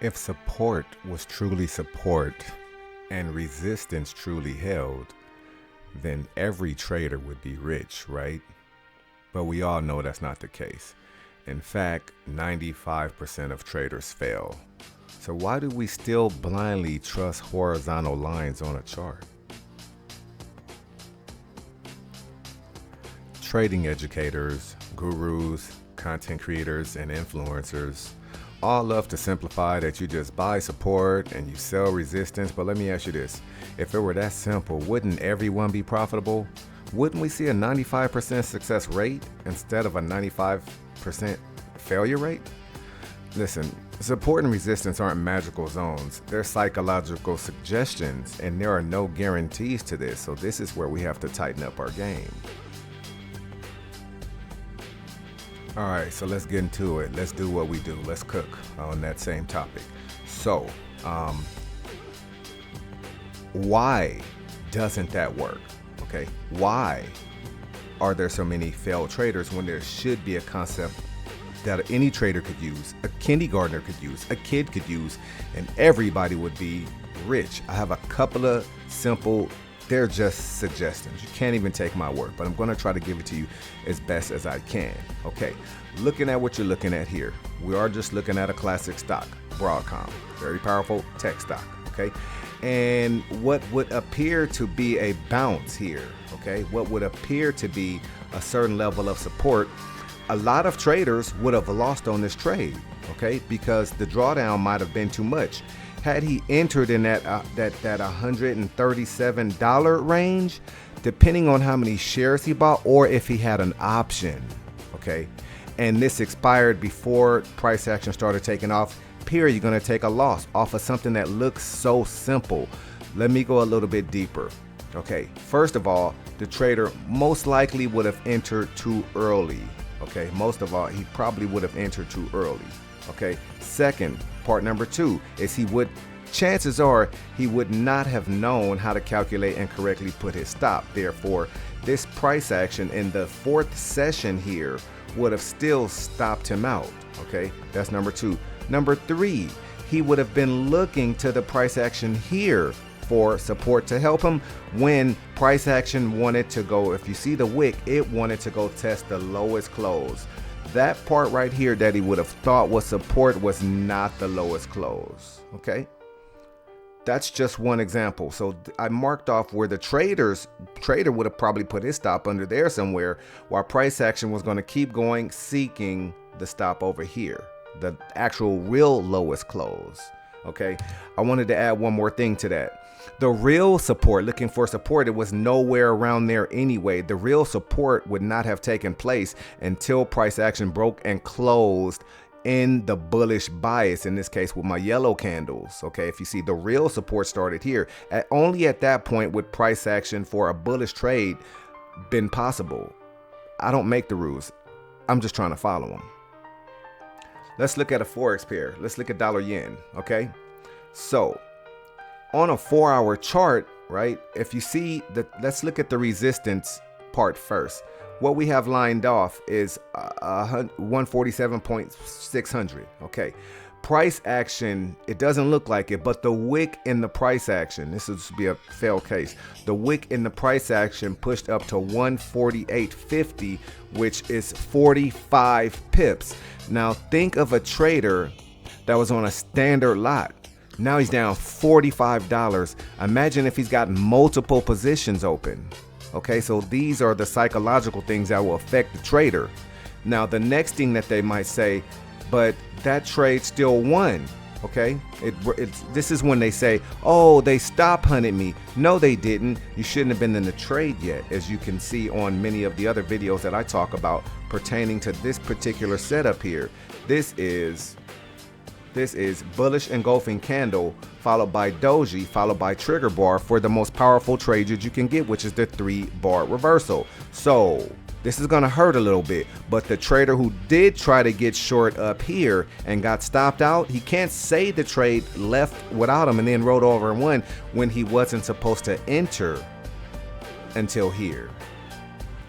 If support was truly support and resistance truly held, then every trader would be rich, right? But we all know that's not the case. In fact, 95% of traders fail. So why do we still blindly trust horizontal lines on a chart? Trading educators, gurus, content creators, and influencers all love to simplify that you just buy support and you sell resistance. But let me ask you this. If it were that simple, wouldn't everyone be profitable? Wouldn't we see a 95% success rate instead of a 95% failure rate? Listen, support and resistance aren't magical zones. They're psychological suggestions, and there are no guarantees to this. So this is where we have to tighten up our game. All right, so let's get into it. Let's do what we do. Let's cook on that same topic. So, why doesn't that work? Okay, why are there so many failed traders when there should be a concept that any trader could use, a kindergartner could use, a kid could use, and everybody would be rich? I have a couple of simple, they're just suggestions. You can't even take my word, but I'm going to try to give it to you as best as I can. Okay, looking at what you're looking at here, we are just looking at a classic stock, Broadcom, very powerful tech stock. Okay, and what would appear to be a bounce here, okay, what would appear to be a certain level of support, a lot of traders would have lost on this trade, okay, because the drawdown might have been too much. Had he entered in that $137 range, depending on how many shares he bought, or if he had an option, okay, and this expired before price action started taking off, period, you're going to take a loss off of something that looks so simple. Let me go a little bit deeper. Okay, first of all, the trader most likely would have entered too early. Okay, most of all, he probably would have entered too early. Okay, second, part number two is chances are he would not have known how to calculate and correctly put his stop. Therefore, this price action in the fourth session here would have still stopped him out. Okay, that's number two. Number three, he would have been looking to the price action here for support to help him when price action wanted to go. If you see the wick, it wanted to go test the lowest close. That part right here that he would have thought was support was not the lowest close. Okay, that's just one example. So I marked off where the trader would have probably put his stop under there somewhere, while price action was going to keep going, seeking the stop over here, the actual real lowest close. Okay, I wanted to add one more thing to that. The real support, looking for support, it was nowhere around there anyway. The real support would not have taken place until price action broke and closed in the bullish bias, in this case with my yellow candles. Okay, if you see, the real support started here. Only at that point would price action for a bullish trade been possible. I don't make the rules. I'm just trying to follow them. Let's look at a forex pair. Let's look at dollar yen. Okay, so on a 4-hour chart, right, if you see let's look at the resistance part first. What we have lined off is 147.600. Okay, price action, it doesn't look like it, but the wick in the price action, this would be a failed case, the wick in the price action pushed up to 148.50, which is 45 pips. Now think of a trader that was on a standard lot. Now he's down $45. Imagine if he's got multiple positions open. Okay, so these are the psychological things that will affect the trader. Now the next thing that they might say, but that trade still won. Okay, this is when they say, oh, they stop hunted me. No, they didn't. You shouldn't have been in the trade yet, as you can see on many of the other videos that I talk about pertaining to this particular setup here. This is bullish engulfing candle followed by doji followed by trigger bar for the most powerful trade that you can get, which is the 3-bar reversal. So this is going to hurt a little bit, but the trader who did try to get short up here and got stopped out, he can't say the trade left without him and then rolled over and won when he wasn't supposed to enter until here.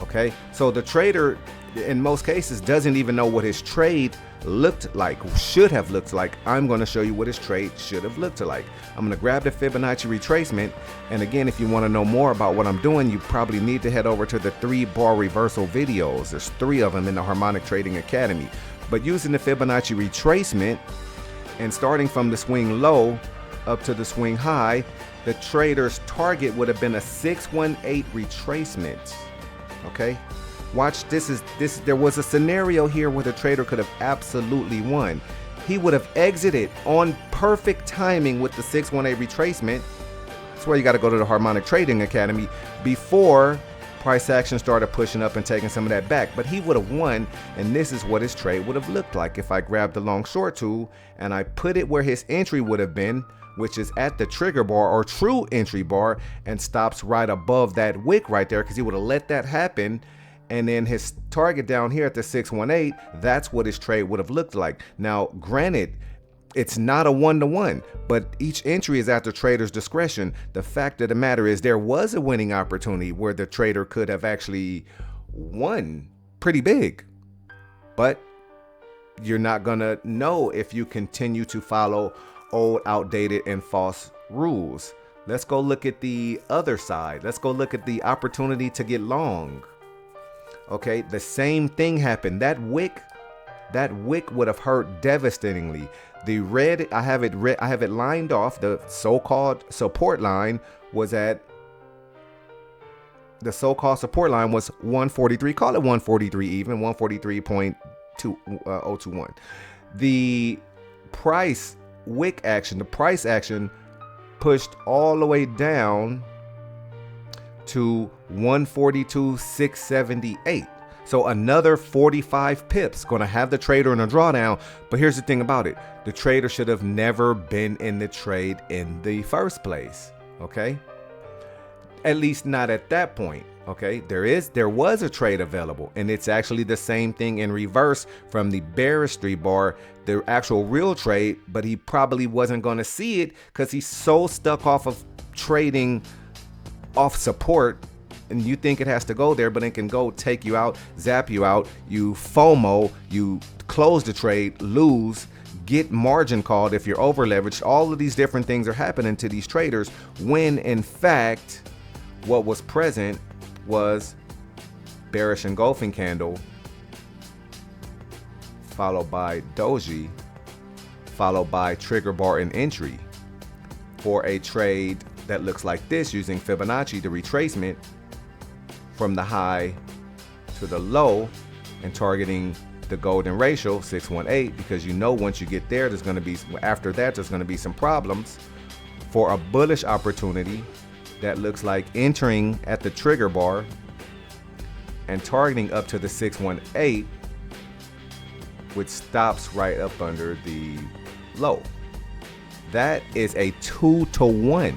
Okay, so the trader in most cases doesn't even know what his trade looked like, should have looked like. I'm going to show you what his trade should have looked like. I'm going to grab the Fibonacci retracement. And again, if you want to know more about what I'm doing, you probably need to head over to the 3-bar reversal videos. There's 3 of them in the Harmonic Trading Academy. But using the Fibonacci retracement and starting from the swing low up to the swing high, the trader's target would have been a 618 retracement. Okay, watch this. There was a scenario here where the trader could have absolutely won. He would have exited on perfect timing with the 618 retracement. That's where you got to go to the Harmonic Trading Academy before price action started pushing up and taking some of that back. But he would have won, and this is what his trade would have looked like if I grabbed the long short tool and I put it where his entry would have been, which is at the trigger bar or true entry bar, and stops right above that wick right there, because he would have let that happen. And then his target down here at the 618, that's what his trade would have looked like. Now, granted, it's not a 1-to-1, but each entry is at the trader's discretion. The fact of the matter is there was a winning opportunity where the trader could have actually won pretty big, but you're not gonna know if you continue to follow old, outdated, and false rules. Let's go look at the other side. Let's go look at the opportunity to get long. Okay, the same thing happened. That wick would have hurt devastatingly. The red, I have it lined off. The so-called support line was at, the so-called support line was 143. Call it 143 even, 143.2021. The price wick action, the price action pushed all the way down to 142.678. So another 45 pips going to have the trader in a drawdown. But here's the thing about it. The trader should have never been in the trade in the first place. Okay. At least not at that point. Okay. There was a trade available, and it's actually the same thing in reverse from the bearish 3-bar, the actual real trade, but he probably wasn't going to see it because he's so stuck off of trading off support. And you think it has to go there, but it can go take you out, zap you out, you FOMO, you close the trade, lose, get margin called if you're over leveraged. All of these different things are happening to these traders when in fact what was present was bearish engulfing candle followed by doji, followed by trigger bar and entry for a trade that looks like this using Fibonacci, the retracement from the high to the low and targeting the golden ratio 618, because you know once you get there, there's going to be, after that, there's going to be some problems for a bullish opportunity that looks like entering at the trigger bar and targeting up to the 618, which stops right up under the low. That is a 2-to-1.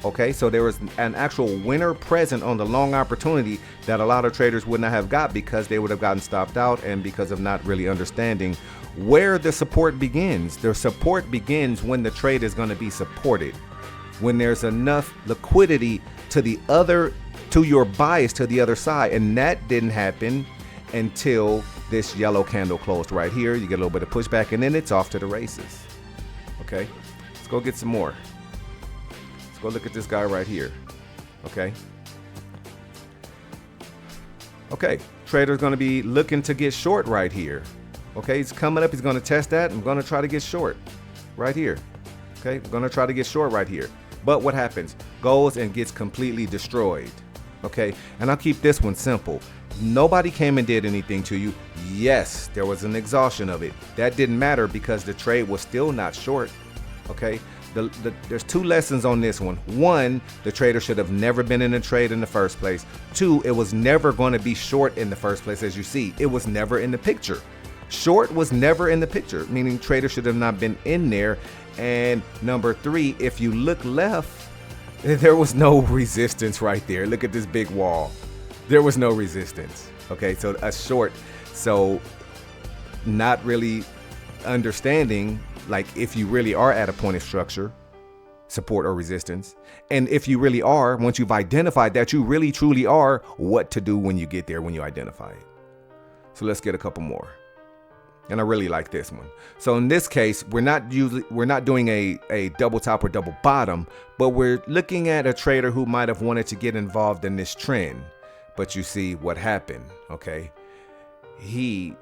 Okay, so there was an actual winner present on the long opportunity that a lot of traders would not have got because they would have gotten stopped out and because of not really understanding where the support begins. The support begins when the trade is going to be supported, when there's enough liquidity to the other, to your bias to the other side, and that didn't happen until this yellow candle closed right here. You get a little bit of pushback, and then it's off to the races. Okay, let's go get some more. Go look at this guy right here. Okay. Okay. Trader's going to be looking to get short right here. Okay. He's coming up. He's going to test that. I'm going to try to get short right here. Okay. I'm going to try to get short right here. But what happens? Goes and gets completely destroyed. Okay. And I'll keep this one simple. Nobody came and did anything to you. Yes, there was an exhaustion of it. That didn't matter because the trade was still not short. Okay. There's 2 lessons on this one. 1, the trader should have never been in a trade in the first place. 2, it was never going to be short in the first place. As you see, it was never in the picture. Short was never in the picture, meaning trader should have not been in there. And number 3, if you look left, there was no resistance right there. Look at this big wall. There was no resistance. Okay, so a short. So not really understanding, like, if you really are at a point of structure, support or resistance, and if you really are, once you've identified that you really truly are, what to do when you get there, when you identify it. So let's get a couple more. And I really like this one. So in this case, we're not doing a double top or double bottom, but we're looking at a trader who might have wanted to get involved in this trend. But you see what happened, okay? He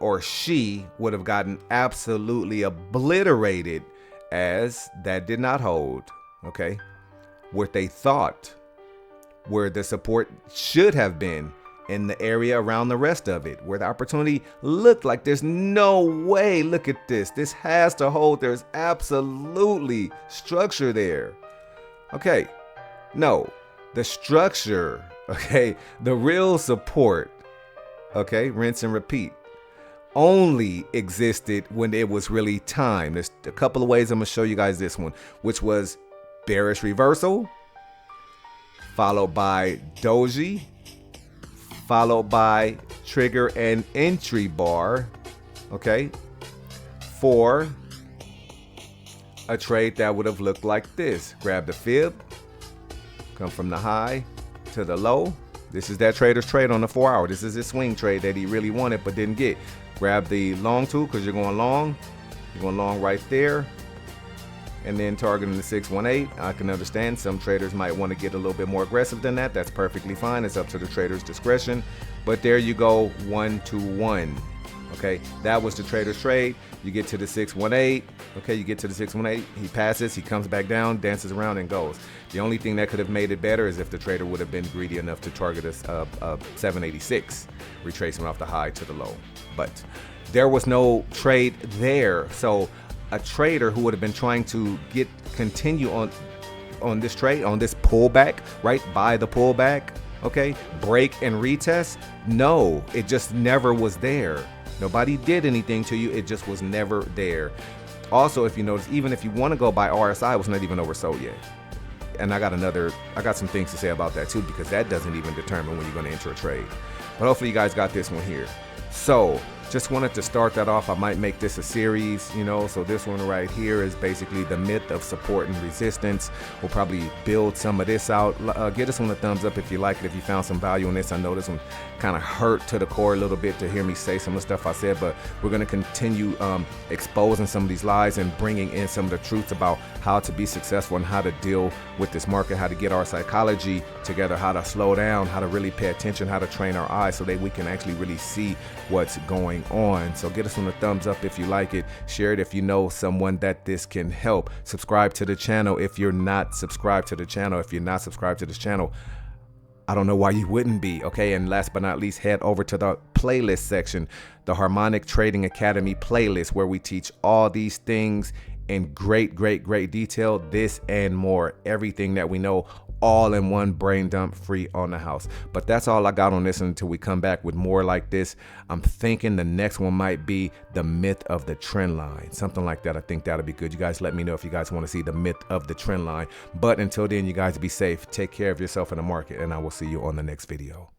or she would have gotten absolutely obliterated, as that did not hold, okay? What they thought where the support should have been in the area around the rest of it, where the opportunity looked like there's no way. Look at this. This has to hold. There's absolutely structure there. Okay. No, the structure, okay, the real support, okay, rinse and repeat, only existed when it was really time. There's a couple of ways I'm going to show you guys this one, which was bearish reversal, followed by doji, followed by trigger and entry bar, okay, for a trade that would have looked like this. Grab the fib, come from the high to the low. This is that trader's trade on the 4 hour. This is his swing trade that he really wanted but didn't get. Grab the long tool because you're going long. You're going long right there. And then targeting the 618. I can understand some traders might want to get a little bit more aggressive than that. That's perfectly fine. It's up to the trader's discretion. But there you go, 1 to 1. Okay, that was the trader's trade. You get to the 618. Okay, you get to the 618. He passes, he comes back down, dances around, and goes. The only thing that could have made it better is if the trader would have been greedy enough to target a 786, retracement off the high to the low. But there was no trade there. So a trader who would have been trying to continue on this trade, on this pullback, right, buy the pullback, okay, break and retest, no, it just never was there. Nobody did anything to you. It just was never there. Also, if you notice, even if you want to go by RSI, it was not even oversold yet. And I got some things to say about that too, because that doesn't even determine when you're going to enter a trade. But hopefully you guys got this one here. So just wanted to start that off. I might make this a series, you know, so this one right here is basically the myth of support and resistance. We'll probably build some of this out. Get us on a thumbs up if you like it, if you found some value in this. I know this one kind of hurt to the core a little bit to hear me say some of the stuff I said, but we're going to continue exposing some of these lies and bringing in some of the truths about how to be successful and how to deal with this market, how to get our psychology together, how to slow down, how to really pay attention, how to train our eyes so that we can actually really see what's going on. So get us on a thumbs up if you like it. Share it if you know someone that this can help. Subscribe to the channel if you're not subscribed to the channel. If you're not subscribed to this channel, I don't know why you wouldn't be, okay? And last but not least, head over to the playlist section, the Harmonic Trading Academy playlist, where we teach all these things in great detail, this and more, everything that we know, all in one brain dump, free on the house. But that's all I got on this until we come back with more like this. I'm thinking the next one might be the myth of the trend line, something like that. I think that'll be good. You guys let me know if you guys want to see the myth of the trend line. But until then, you guys be safe, take care of yourself in the market, and I will see you on the next video.